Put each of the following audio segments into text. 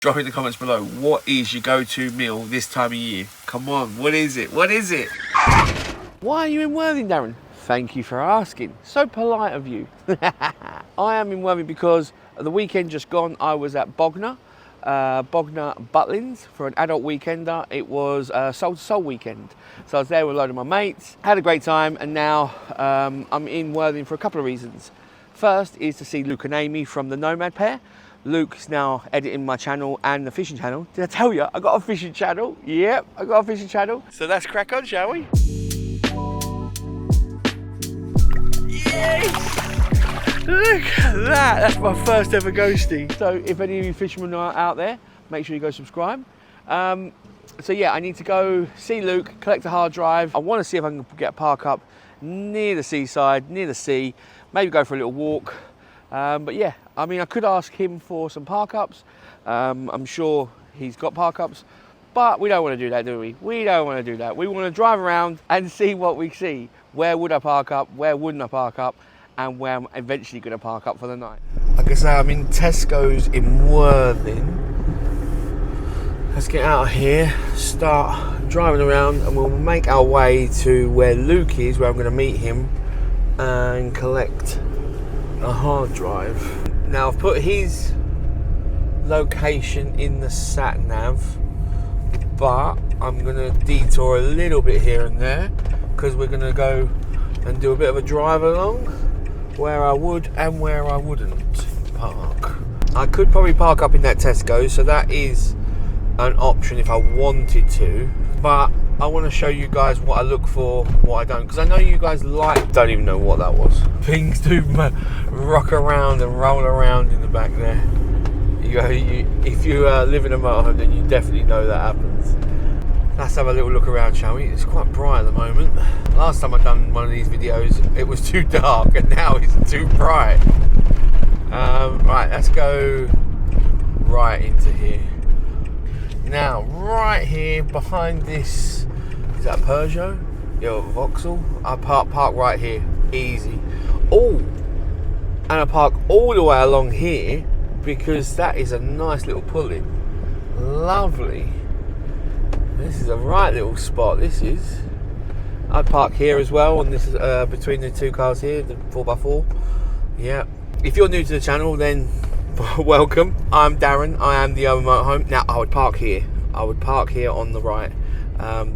Drop in the comments below, what is your go-to meal this time of year? Come on, what is it? What is it? Why are you in Worthing, Darren? Thank you for asking. So polite of you. I am in Worthing because the weekend just gone, I was at Bognor Butlins for an adult weekender. It was a Soul to Soul weekend. So I was there with a load of my mates, had a great time, and now I'm in Worthing for a couple of reasons. First is to see Luke and Amy from the Nomad pair. Luke's now editing my channel and the fishing channel. Did I tell you I got a fishing channel? Yep, I got a fishing channel. So let's crack on, shall we? Yes! Look at that, that's my first ever ghosting. So if any of you fishermen are out there, make sure you go subscribe. So yeah, I need to go see Luke, collect a hard drive. I want to see if I can get a park up near the seaside, near the sea, maybe go for a little walk. But yeah, I mean, I could ask him for some park ups. I'm sure he's got park ups, but we don't want to do that, do we? We don't want to do that. We want to drive around and see what we see. Where would I park up? Where wouldn't I park up? And where I'm eventually going to park up for the night. Like I say, I'm in Tesco's in Worthing. Let's get out of here, start driving around, and we'll make our way to where Luke is, where I'm going to meet him and collect a hard drive. Now I've put his location in the sat nav, but I'm gonna detour a little bit here and there because we're gonna go and do a bit of a drive along where I would and where I wouldn't park. I could probably park up in that Tesco, so that is an option if I wanted to, but I want to show you guys what I look for, what I don't, because I know you guys don't even know what that was. Things do rock around and roll around in the back there. If you live in a motorhome, then you definitely know that happens. Let's have a little look around, shall we? It's quite bright at the moment. Last time I've done one of these videos, it was too dark, and now it's too bright. Right, let's go right into here. Now, right here behind this, is that Peugeot? Yeah, Vauxhall. I park right here, easy. Oh, and I park all the way along here because that is a nice little pull-in. Lovely. This is a right little spot. This is. I park here as well, and this is between the two cars here, the 4x4. Yeah. If you're new to the channel, then welcome. I'm Darren. I am the owner of Motorhome. Now I would park here. I would park here on the right.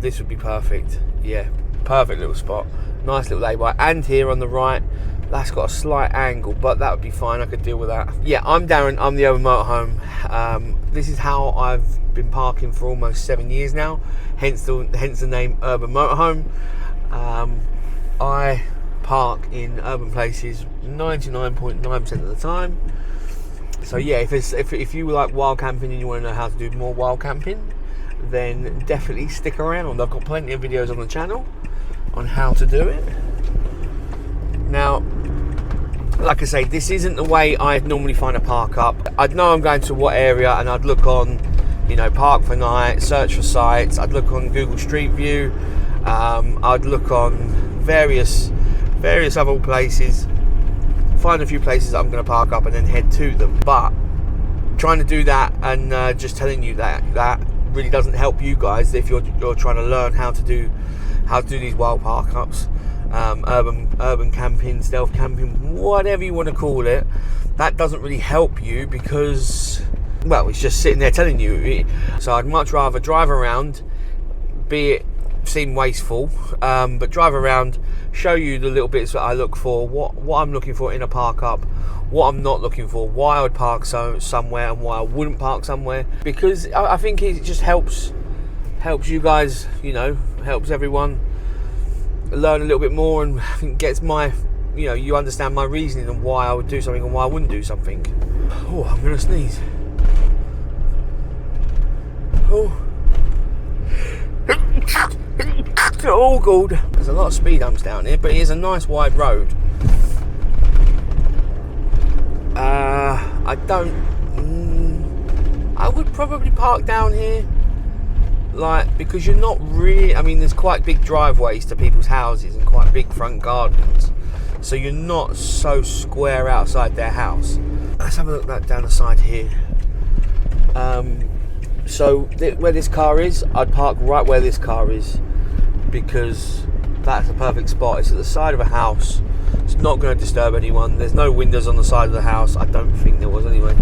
This would be perfect. Yeah, perfect little spot. Nice little lay-by. And here on the right, that's got a slight angle, but that would be fine. I could deal with that. Yeah, I'm Darren. I'm the owner of Motorhome. This is how I've been parking for almost 7 years now. Hence the name Urban Motorhome. I park in urban places 99.9% of the time. So yeah, if you like wild camping and you want to know how to do more wild camping, then definitely stick around. I've got plenty of videos on the channel on how to do it. Now, like I say, this isn't the way I'd normally find a park up. I'd know I'm going to what area, and I'd look on, Park for Night, search for sites. I'd look on Google Street View. I'd look on various other places, find a few places that I'm going to park up and then head to them. But trying to do that and just telling you that really doesn't help you guys if you're trying to learn how to do these wild park ups, urban camping, stealth camping, whatever you want to call it. That doesn't really help you because, well, it's just sitting there telling you. So I'd much rather drive around, be it seem wasteful, but drive around, show you the little bits that I look for, what I'm looking for in a park up, what I'm not looking for, why I would park somewhere and why I wouldn't park somewhere, because I think it just helps you guys, helps everyone learn a little bit more, and I think gets you understand my reasoning and why I would do something and why I wouldn't do something. Oh, I'm gonna sneeze. Oh. Oh god, there's a lot of speed humps down here, but it is a nice wide road. I would probably park down here, because you're not really, there's quite big driveways to people's houses and quite big front gardens, so you're not so square outside their house. Let's have a look down the side here. So where this car is, I'd park right where this car is, because that's a perfect spot. It's at the side of a house. It's not going to disturb anyone. There's no windows on the side of the house. I don't think there was anyway.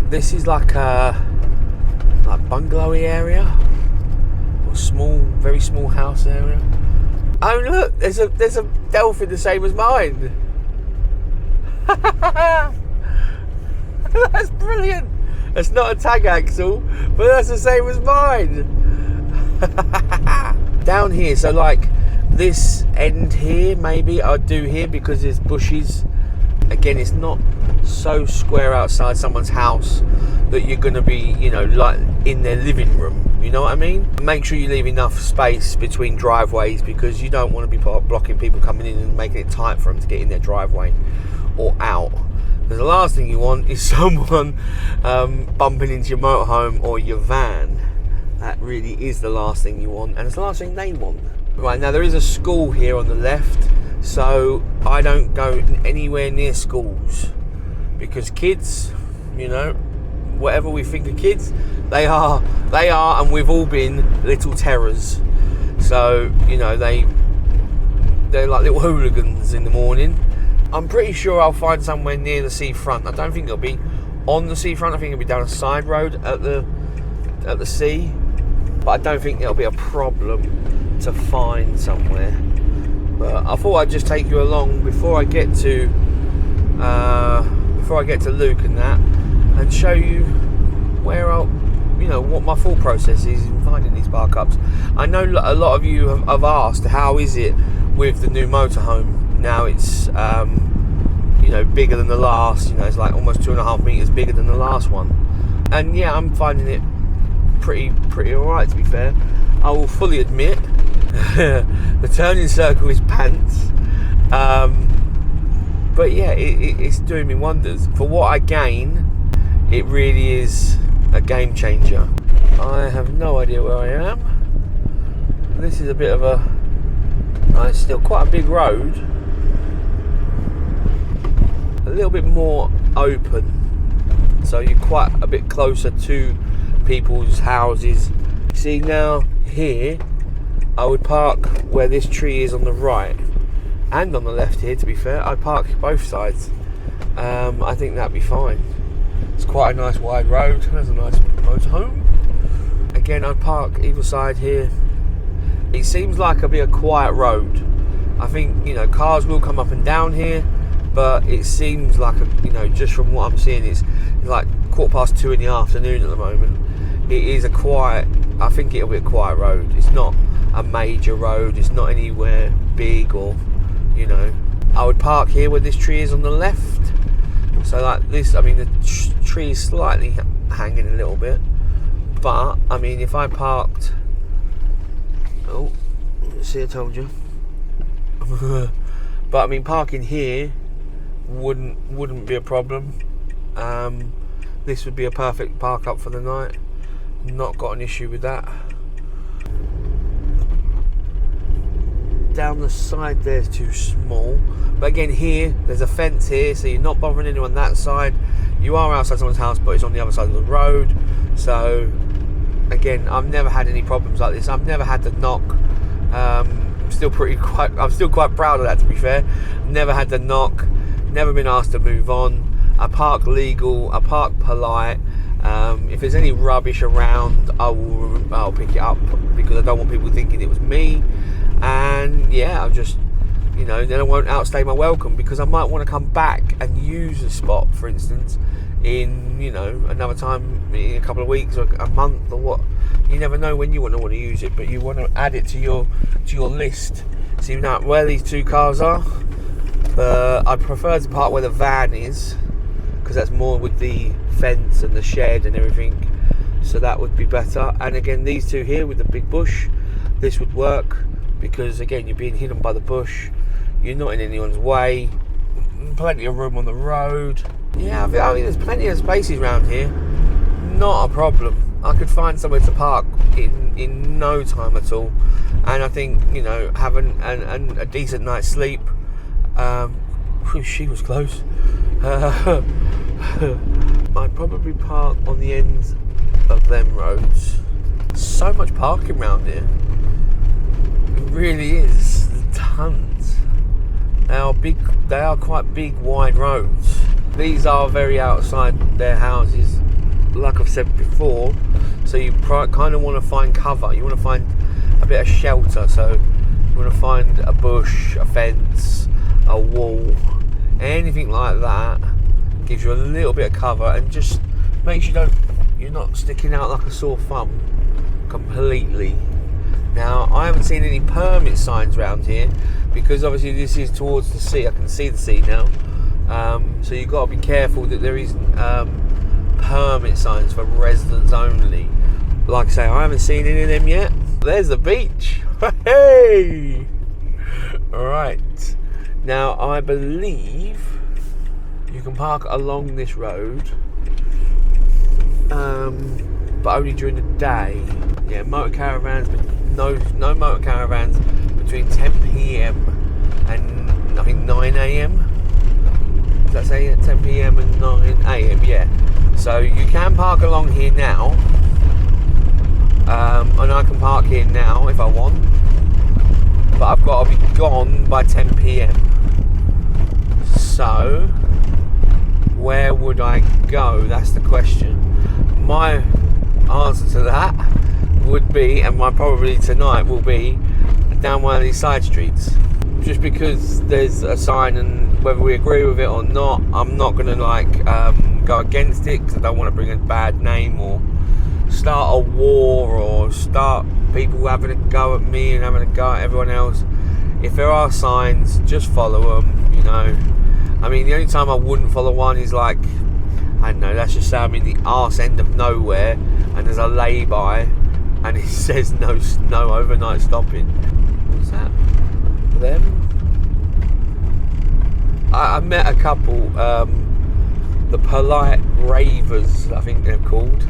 This is like a bungalowy area, or very small house area. Oh look, there's a dolphin the same as mine. That's brilliant. It's not a tag axle, but that's the same as mine. Down here, so like this end here, maybe I'd do here because there's bushes. Again, it's not so square outside someone's house that you're going to be, like in their living room. You know what I mean? Make sure you leave enough space between driveways, because you don't want to be blocking people coming in and making it tight for them to get in their driveway or out. Because the last thing you want is someone bumping into your motorhome or your van. That really is the last thing you want, and it's the last thing they want. Right, now there is a school here on the left, so I don't go anywhere near schools, because kids, whatever we think of kids, they are, and we've all been little terrors. So, they're like little hooligans in the morning. I'm pretty sure I'll find somewhere near the seafront. I don't think it'll be on the seafront. I think it'll be down a side road at the sea. But I don't think it'll be a problem to find somewhere. But I thought I'd just take you along before I get to Luke and that, and show you where what my thought process is in finding these park ups. I know a lot of you have asked, how is it with the new motorhome? Now it's bigger than the last. It's like almost 2.5 meters bigger than the last one. And yeah, I'm finding it pretty alright, to be fair. I will fully admit the turning circle is pants, but yeah, it's doing me wonders. For what I gain, it really is a game changer. I have no idea where I am. This is a bit of it's still quite a big road, a little bit more open, so you're quite a bit closer to people's houses. See, now here I would park where this tree is on the right and on the left here. To be fair, I'd park both sides. I think that'd be fine. It's quite a nice wide road. There's a nice motorhome. Again, I'd park either side here. It seems like it'll be a quiet road. I think cars will come up and down here, but it seems like just from what I'm seeing, it's like 2:15 in the afternoon at the moment. It is I think it'll be a quiet road. It's not a major road. It's not anywhere big, or I would park here where this tree is on the left. So like this, the tree is slightly hanging a little bit, but if I parked, see, I told you. But parking here wouldn't be a problem. This would be a perfect park up for the night. Not got an issue with that. Down the side there's too small, but again here there's a fence here, so you're not bothering anyone that side. You are outside someone's house, but it's on the other side of the road. So again, I've never had any problems like this. I've never had to knock. I'm still quite proud of that, to be fair. Never had to knock, never been asked to move on. I park legal, I park polite. If there's any rubbish around, I'll pick it up, because I don't want people thinking it was me. And yeah, I'll just, then I won't outstay my welcome, because I might want to come back and use a spot, for instance, in another time, in a couple of weeks or a month or what. You never know when you want to use it, but you want to add it to your list. See now where these two cars are. I'd prefer to park where the van is, because that's more with the fence and the shed and everything, so that would be better. And again, these two here with the big bush, this would work, because again, you're being hidden by the bush, you're not in anyone's way, plenty of room on the road. Yeah, there's plenty of spaces around here, not a problem. I could find somewhere to park in no time at all. And I think having a decent night's sleep, she was close. I'd probably park on the ends of them roads. So much parking around here. It really is. There's tons. They are big. They are quite big, wide roads. These are very outside their houses, like I've said before. So you kind of want to find cover. You want to find a bit of shelter. So you want to find a bush, a fence, a wall, anything like that. Gives you a little bit of cover and just makes you're not sticking out like a sore thumb completely. Now, I haven't seen any permit signs around here because obviously this is towards the sea. I can see the sea now. So you've got to be careful that there isn't permit signs for residents only. Like I say, I haven't seen any of them yet. There's the beach. Hey! Alright. Now, I believe you can park along this road, but only during the day. Yeah, motor caravans, but no motor caravans between 10 p.m. and I think 9 a.m. Does that say 10 p.m. and 9 a.m.? Yeah. So you can park along here now, and I can park here now if I want, but I've got to be gone by 10 p.m. So where would I go? That's the question. My answer to that would be, and my probably tonight will be, down one of these side streets. Just because there's a sign, and whether we agree with it or not, I'm not going to go against it because I don't want to bring a bad name or start a war or start people having a go at me and having a go at everyone else. If there are signs, just follow them, you know. I mean, the only time I wouldn't follow one is like, I don't know, let's just say I'm in the arse end of nowhere and there's a lay-by and it says no overnight stopping. What's that? Them? I met a couple, the Polite Ravers, I think they're called.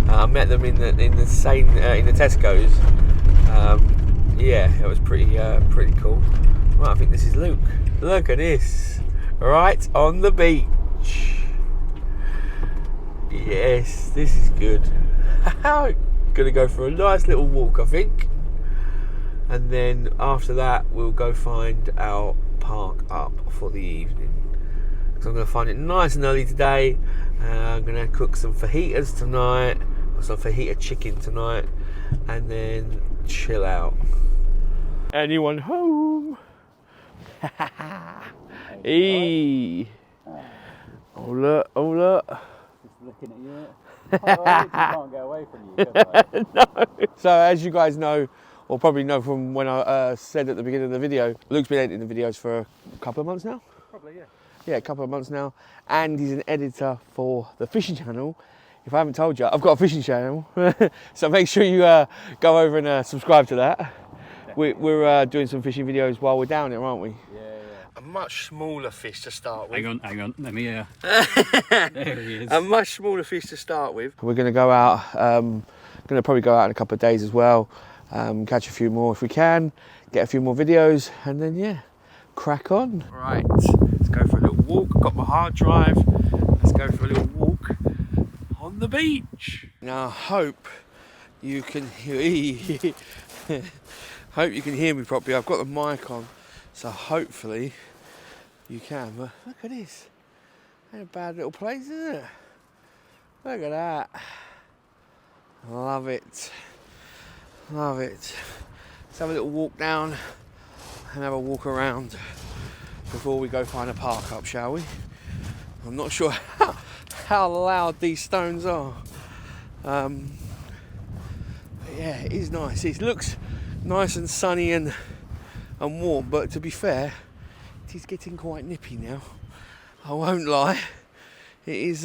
I met them in the Tesco's. Yeah, it was pretty cool. Well, I think this is Luke. Look at this. Right on the beach. Yes, this is good. Gonna go for a nice little walk, I think. And then after that, we'll go find our park up for the evening. So I'm gonna find it nice and early today. I'm gonna cook some fajitas tonight, or some fajita chicken tonight, and then chill out. Anyone home? Hey. Oh look, oh look. Just looking at you. I can't get away from you, can I? No. So as you guys know, or probably know from when I said at the beginning of the video, Luke's been editing the videos for a couple of months now. Probably, yeah. Yeah, a couple of months now. And he's an editor for the fishing channel. If I haven't told you, I've got a fishing channel. So make sure you go over and subscribe to that. We're doing some fishing videos while we're down there, aren't we? Yeah. A much smaller fish to start with. Hang on, let me there he is. A much smaller fish to start with. We're going to go out, going to probably go out in a couple of days as well, catch a few more if we can, get a few more videos, and then yeah, crack on. Right, let's go for a little walk. I've got my hard drive. Let's go for a little walk on the beach. Now I hope you can hear hope you can hear me properly. I've got the mic on, so hopefully you can. But look at this. Ain't a bad little place, is it? Look at that. Love it. Love it. Let's have a little walk down and have a walk around before we go find a park up, shall we? I'm not sure how loud these stones are. But yeah, it is nice. It looks nice and sunny and warm, but to be fair, it is getting quite nippy now. I won't lie. It is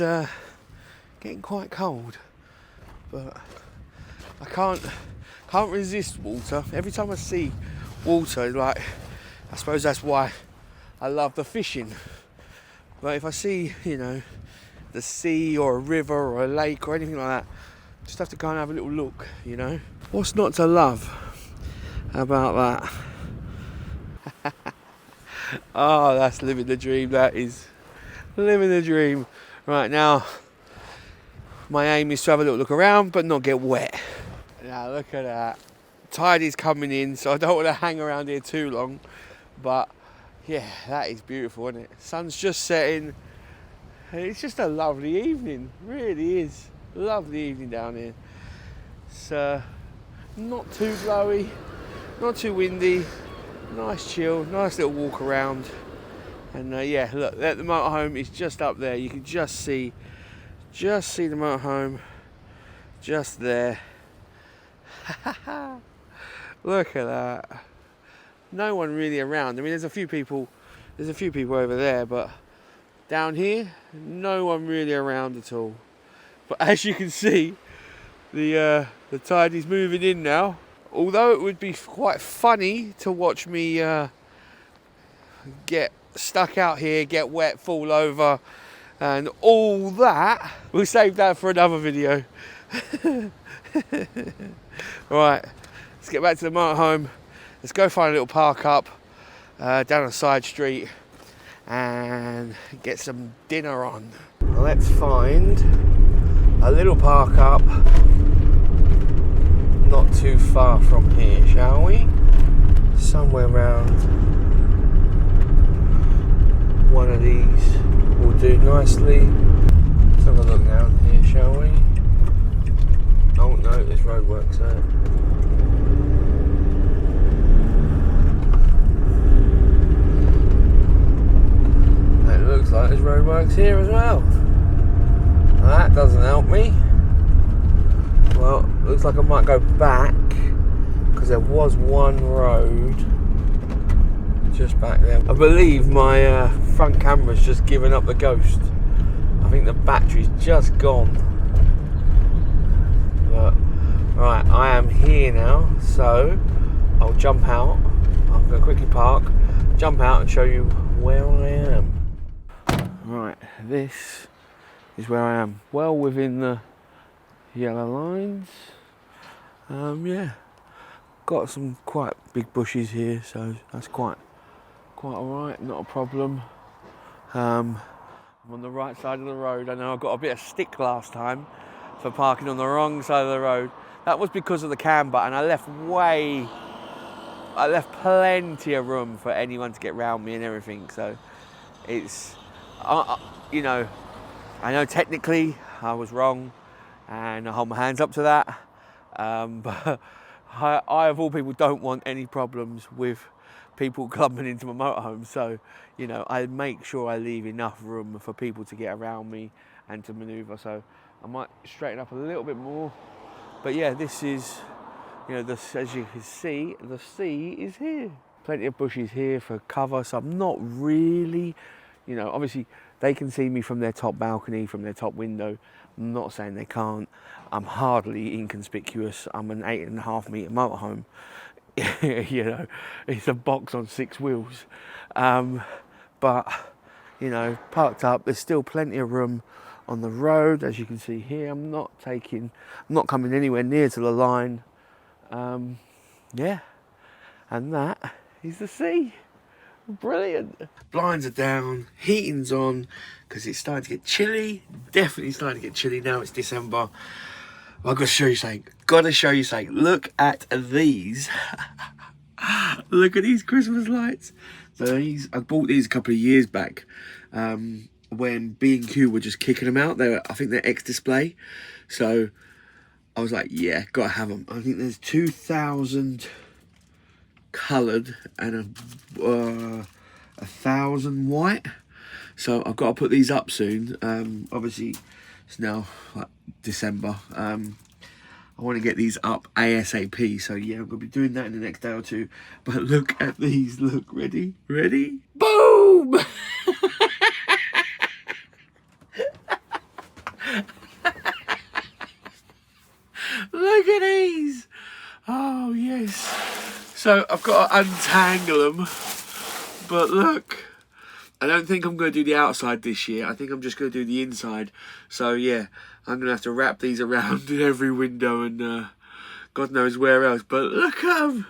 getting quite cold, but I can't resist water. Every time I see water, like, I suppose that's why I love the fishing. But if I see, you know, the sea or a river or a lake or anything like that, just have to go and have a little look, you know. What's not to love about that? Oh, that's living the dream. That is living the dream. Right, now My aim is to have a little look around, but not get wet. Now look at that. Tide is coming in, so I don't want to hang around here too long. But yeah, that is beautiful, isn't it? Sun's just setting. It's just a lovely evening, really is. Lovely evening down here. It's not too blowy, not too windy, nice chill, nice little walk around. And yeah, look, the motorhome is just up there. You can just see the motorhome just there. Look at that. No one really around. I mean, there's a few people over there, but down here, no one really around at all. But as you can see, the tide is moving in now. Although it would be quite funny to watch me get stuck out here, get wet, fall over, and all that. We'll save that for another video. Right, let's get back to the motorhome. Let's go find a little park up down a side street and get some dinner on. Let's find a little park up not too far from here, shall we? Somewhere around one of these will do nicely. Let's have a look down here, shall we? Oh no, there's roadworks there. It looks like there's roadworks here as well. That doesn't help me. Well, looks like I might go back because there was one road just back there. I believe my front camera's just given up the ghost. I think the battery's just gone. But right, I am here now, so I'll jump out. I'm going to quickly park, jump out and show you where I am. Right, this is where I am. Well within the yellow lines. Yeah, got some quite big bushes here, so that's quite alright, not a problem. I'm on the right side of the road. I know I got a bit of stick last time for parking on the wrong side of the road. That was because of the cam button. I left plenty of room for anyone to get round me and everything. So it's, you know, I know technically I was wrong and I hold my hands up to that. But I of all people don't want any problems with people coming into my motorhome. So, you know, I make sure I leave enough room for people to get around me and to manoeuvre. So I might straighten up a little bit more. But yeah, this is, you know, as you can see, the sea is here. Plenty of bushes here for cover. So I'm not really, you know, obviously they can see me from their top balcony, from their top window. I'm not saying they can't. I'm hardly inconspicuous. I'm an 8.5 metre motorhome. You know, it's a box on 6 wheels. But, you know, parked up, there's still plenty of room on the road. As you can see here, I'm not coming anywhere near to the line. Yeah, and that is the sea. Brilliant. Blinds are down, heating's on, because it's starting to get chilly. Definitely starting to get chilly now. It's December. I've got to show you something. Look at these. Look at these Christmas lights. So I bought these a couple of years back when B&Q were just kicking them out. I think they're ex-display. So I was like, yeah, gotta have them. I think there's 2,000 coloured and 1,000 white. So I've got to put these up soon. Obviously it's now like December. I want to get these up ASAP. So yeah, I'm going to be doing that in the next day or two. But look at these. Look, ready? Boom! Look at these. Oh yes. So I've got to untangle them. But look, I don't think I'm going to do the outside this year. I think I'm just going to do the inside. So yeah, I'm going to have to wrap these around every window and God knows where else. But look at them.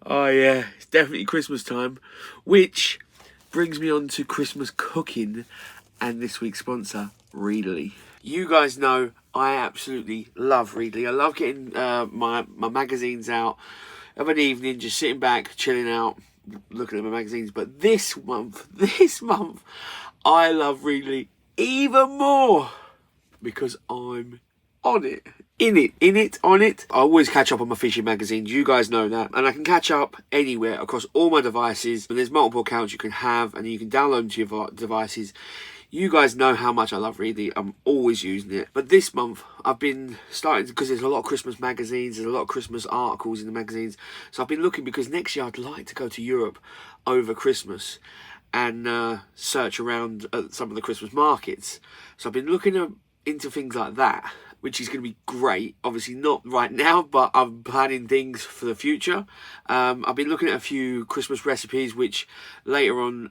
Oh yeah, it's definitely Christmas time. Which brings me on to Christmas cooking and this week's sponsor, Readly. You guys know I absolutely love Readly. I love getting my magazines out of an evening, just sitting back, chilling out, looking at my magazines. But this month, I love Readly even more because I'm on it. On it. I always catch up on my fishing magazines. You guys know that. And I can catch up anywhere across all my devices. And there's multiple accounts you can have and you can download them to your devices. You guys know how much I love Readly. I'm always using it. But this month, I've been starting, because there's a lot of Christmas magazines, there's a lot of Christmas articles in the magazines. So I've been looking, because next year I'd like to go to Europe over Christmas and search around at some of the Christmas markets. So I've been looking into things like that, which is going to be great. Obviously not right now, but I'm planning things for the future. I've been looking at a few Christmas recipes, which later on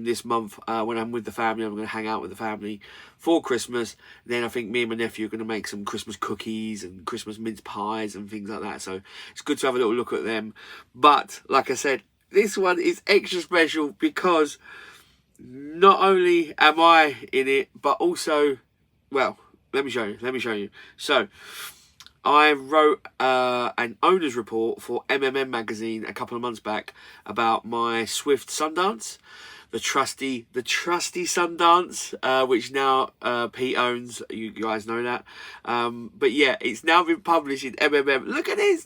this month, when I'm with the family, I'm going to hang out with the family for Christmas. Then I think me and my nephew are going to make some Christmas cookies and Christmas mince pies and things like that. So it's good to have a little look at them. But like I said, this one is extra special because not only am I in it, but also, well, let me show you. So, I wrote an owner's report for MMM magazine a couple of months back about my Swift Sundance, the trusty Sundance, which now Pete owns. You guys know that. But yeah, it's now been published in MMM. Look at this!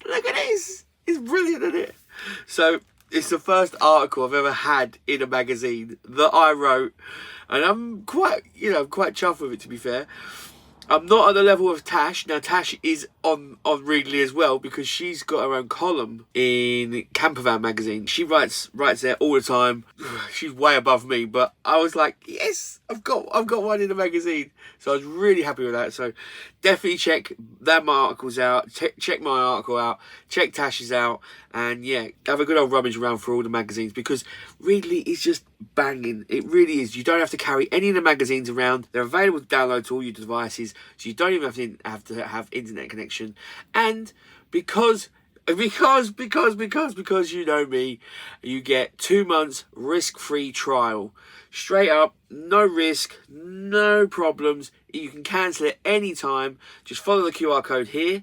It's brilliant, isn't it? So, it's the first article I've ever had in a magazine that I wrote, and I'm quite chuffed with it, to be fair. I'm not at the level of Tash. Now, Tash is on Readly as well, because she's got her own column in Campervan magazine. She writes there all the time. She's way above me, but I was like, yes, I've got one in the magazine. So I was really happy with that. So definitely check them articles out. Check my article out. Check Tash's out. And yeah, have a good old rummage around for all the magazines, because Readly is just banging. It really is. You don't have to carry any of the magazines around. They're available to download to all your devices, so you don't even have to have internet connection. And because you know me, you get 2 months risk-free trial. Straight up, no risk, no problems. You can cancel it anytime. Just follow the QR code here.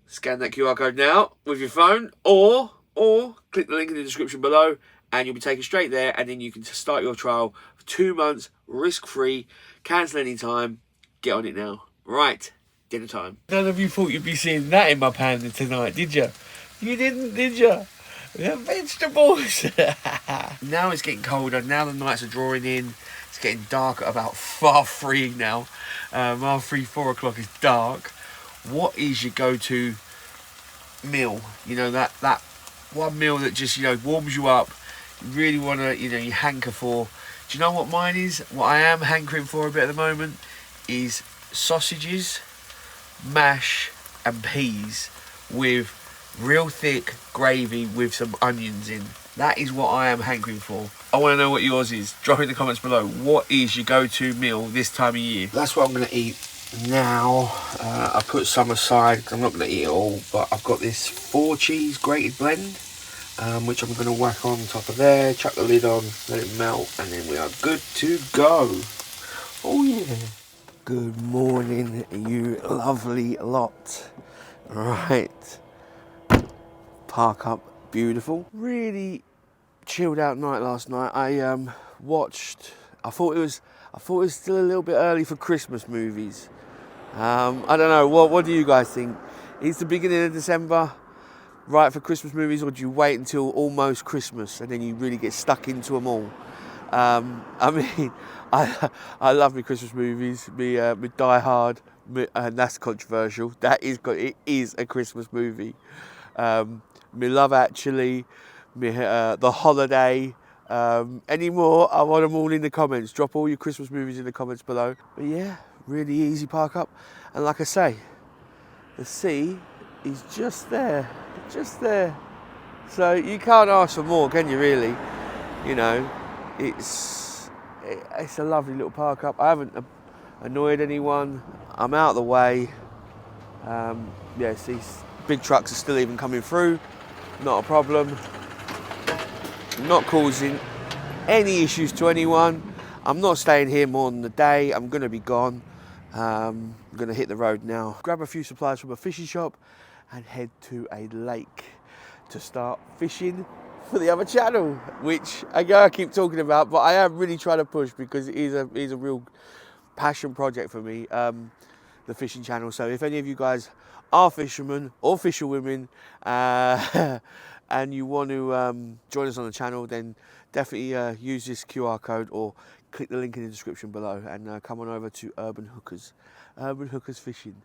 Scan that QR code now with your phone, or click the link in the description below, and you'll be taken straight there, and then you can start your trial for 2 months, risk-free, cancel anytime. Get on it now. Right, dinner time. None of you thought you'd be seeing that in my pan tonight, did you? You didn't, did you? The vegetables. Now it's getting colder. Now the nights are drawing in. It's getting dark at about 3 now. 4 o'clock is dark. What is your go-to meal? You know, that one meal that just, warms you up. You really want to, you hanker for. Do you know what mine is? What I am hankering for a bit at the moment is sausages, mash and peas with real thick gravy with some onions in. That is what I am hankering for. I want to know what yours is. Drop it in the comments below. What is your go-to meal this time of year? That's what I'm going to eat now. I put some aside because I'm not going to eat it all, but I've got this 4 cheese grated blend, which I'm going to whack on top of there, chuck the lid on, let it melt, and then we are good to go. Oh yeah. Good morning, you lovely lot. Right. Park up, beautiful. Really chilled out night last night. I watched. I thought it was still a little bit early for Christmas movies. I don't know. What do you guys think? Is the beginning of December right for Christmas movies, or do you wait until almost Christmas and then you really get stuck into them all? I mean, I love me Christmas movies. Me Die Hard, and that's controversial. It is a Christmas movie. Me Love Actually, The Holiday. Any more? I want them all in the comments. Drop all your Christmas movies in the comments below. But yeah, really easy park up. And like I say, the sea is just there. So you can't ask for more, can you really? It's a lovely little park up. I haven't annoyed anyone. I'm out of the way. These big trucks are still even coming through. Not a problem. Not causing any issues to anyone. I'm not staying here more than a day. I'm going to be gone. I'm going to hit the road now. Grab a few supplies from a fishing shop and head to a lake to start fishing for the other channel, which I keep talking about, but I am really trying to push because it is a real passion project for me, the fishing channel. So if any of you guys are fishermen or fisherwomen and you want to join us on the channel, then definitely use this QR code or click the link in the description below and come on over to Urban Hookers Fishing.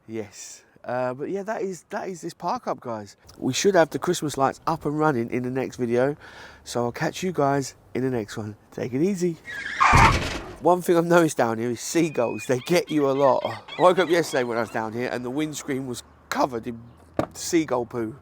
Yes. But yeah, that is this park up, guys. We should have the Christmas lights up and running in the next video, so I'll catch you guys in the next one. Take it easy. One thing I've noticed down here is seagulls. They get you a lot. I woke up yesterday when I was down here and the windscreen was covered in seagull poo.